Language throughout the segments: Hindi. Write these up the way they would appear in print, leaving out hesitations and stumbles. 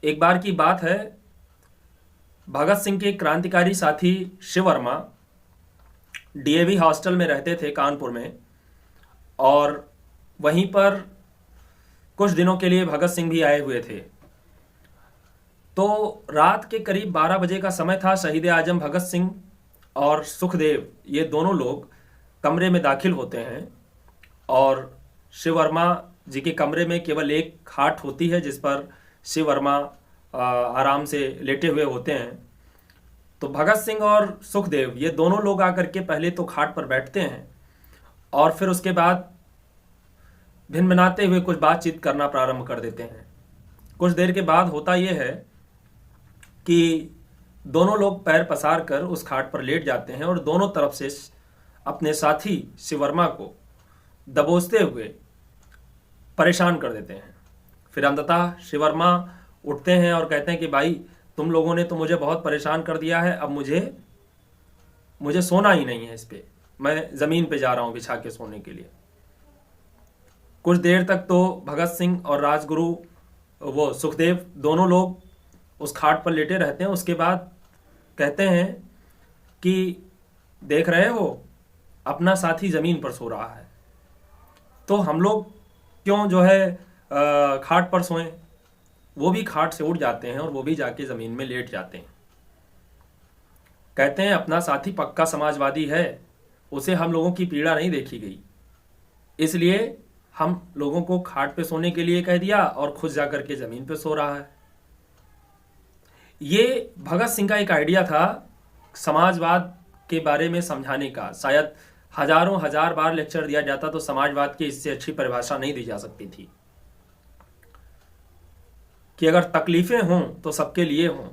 एक बार की बात है, भगत सिंह के क्रांतिकारी साथी शिव वर्मा डीएवी हॉस्टल में रहते थे कानपुर में, और वहीं पर कुछ दिनों के लिए भगत सिंह भी आए हुए थे। तो रात के करीब 12 बजे का समय था। शहीद आजम भगत सिंह और सुखदेव ये दोनों लोग कमरे में दाखिल होते हैं, और शिव वर्मा जी के कमरे में केवल एक खाट होती है जिस पर शिव वर्मा आराम से लेटे हुए होते हैं। तो भगत सिंह और सुखदेव ये दोनों लोग आकर के पहले तो खाट पर बैठते हैं और फिर उसके बाद भिनभिनाते हुए कुछ बातचीत करना प्रारंभ कर देते हैं। कुछ देर के बाद होता यह है कि दोनों लोग पैर पसार कर उस खाट पर लेट जाते हैं और दोनों तरफ से अपने साथी शिव वर्मा को दबोचते हुए परेशान कर देते हैं। फिर अंततः शिव वर्मा उठते हैं और कहते हैं कि भाई, तुम लोगों ने तो मुझे बहुत परेशान कर दिया है, अब मुझे सोना ही नहीं है इस पे, मैं ज़मीन पे जा रहा हूँ बिछा के सोने के लिए। कुछ देर तक तो भगत सिंह और राजगुरु वो सुखदेव दोनों लोग उस खाट पर लेटे रहते हैं। उसके बाद कहते हैं कि देख रहे हो, अपना साथी ज़मीन पर सो रहा है, तो हम लोग क्यों जो है खाट पर सोएं। वो भी खाट से उठ जाते हैं और वो भी जाके ज़मीन में लेट जाते हैं। कहते हैं अपना साथी पक्का समाजवादी है, उसे हम लोगों की पीड़ा नहीं देखी गई, इसलिए हम लोगों को खाट पे सोने के लिए कह दिया और खुद जाकर के ज़मीन पे सो रहा है। ये भगत सिंह का एक आइडिया था समाजवाद के बारे में समझाने का। शायद हजारों हजार बार लेक्चर दिया जाता तो समाजवाद की इससे अच्छी परिभाषा नहीं दी जा सकती थी कि अगर तकलीफें हों तो सबके लिए हों।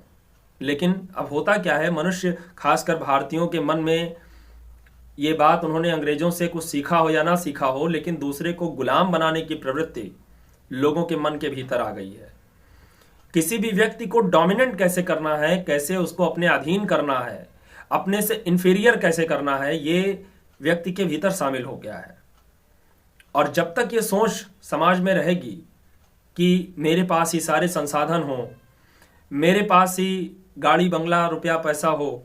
लेकिन अब होता क्या है, मनुष्य खासकर भारतीयों के मन में ये बात, उन्होंने अंग्रेजों से कुछ सीखा हो या ना सीखा हो, लेकिन दूसरे को गुलाम बनाने की प्रवृत्ति लोगों के मन के भीतर आ गई है। किसी भी व्यक्ति को डोमिनेंट कैसे करना है, कैसे उसको अपने अधीन करना है, अपने से इंफीरियर कैसे करना है, ये व्यक्ति के भीतर शामिल हो गया है। और जब तक ये सोच समाज में रहेगी कि मेरे पास ही सारे संसाधन हो, मेरे पास ही गाड़ी बंगला रुपया पैसा हो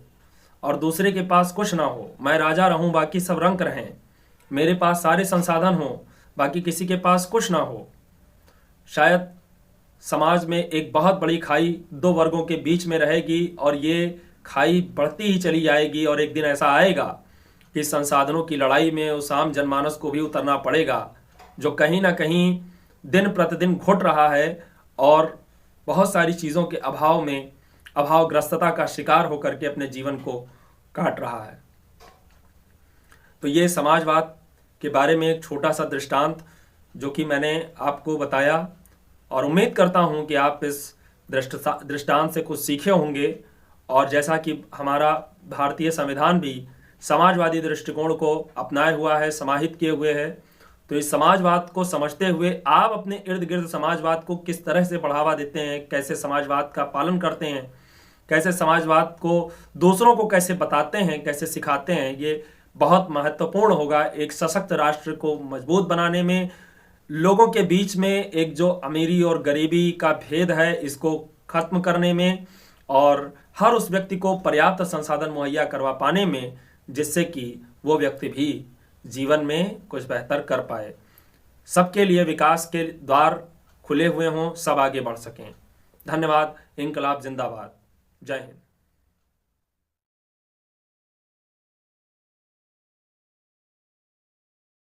और दूसरे के पास कुछ ना हो, मैं राजा रहूं बाकी सब रंक रहें, मेरे पास सारे संसाधन हो बाकी किसी के पास कुछ ना हो, शायद समाज में एक बहुत बड़ी खाई दो वर्गों के बीच में रहेगी और ये खाई बढ़ती ही चली जाएगी। और एक दिन ऐसा आएगा कि संसाधनों की लड़ाई में उस आम जनमानस को भी उतरना पड़ेगा जो कहीं ना कहीं दिन प्रतिदिन घुट रहा है और बहुत सारी चीज़ों के अभाव में अभावग्रस्तता का शिकार होकर के अपने जीवन को काट रहा है। तो ये समाजवाद के बारे में एक छोटा सा दृष्टांत जो कि मैंने आपको बताया, और उम्मीद करता हूं कि आप इस दृष्टांत से कुछ सीखे होंगे। और जैसा कि हमारा भारतीय संविधान भी समाजवादी दृष्टिकोण को अपनाए हुआ है, समाहित किए हुए है, तो इस समाजवाद को समझते हुए आप अपने इर्द गिर्द समाजवाद को किस तरह से बढ़ावा देते हैं, कैसे समाजवाद का पालन करते हैं, कैसे समाजवाद को दूसरों को कैसे बताते हैं, कैसे सिखाते हैं, ये बहुत महत्वपूर्ण होगा एक सशक्त राष्ट्र को मजबूत बनाने में। लोगों के बीच में एक जो अमीरी और गरीबी का भेद है इसको खत्म करने में, और हर उस व्यक्ति को पर्याप्त संसाधन मुहैया करवा पाने में, जिससे कि वो व्यक्ति भी जीवन में कुछ बेहतर कर पाए, सबके लिए विकास के द्वार खुले हुए हों, सब आगे बढ़ सकें। धन्यवाद। इंकलाब जिंदाबाद। जय हिंद।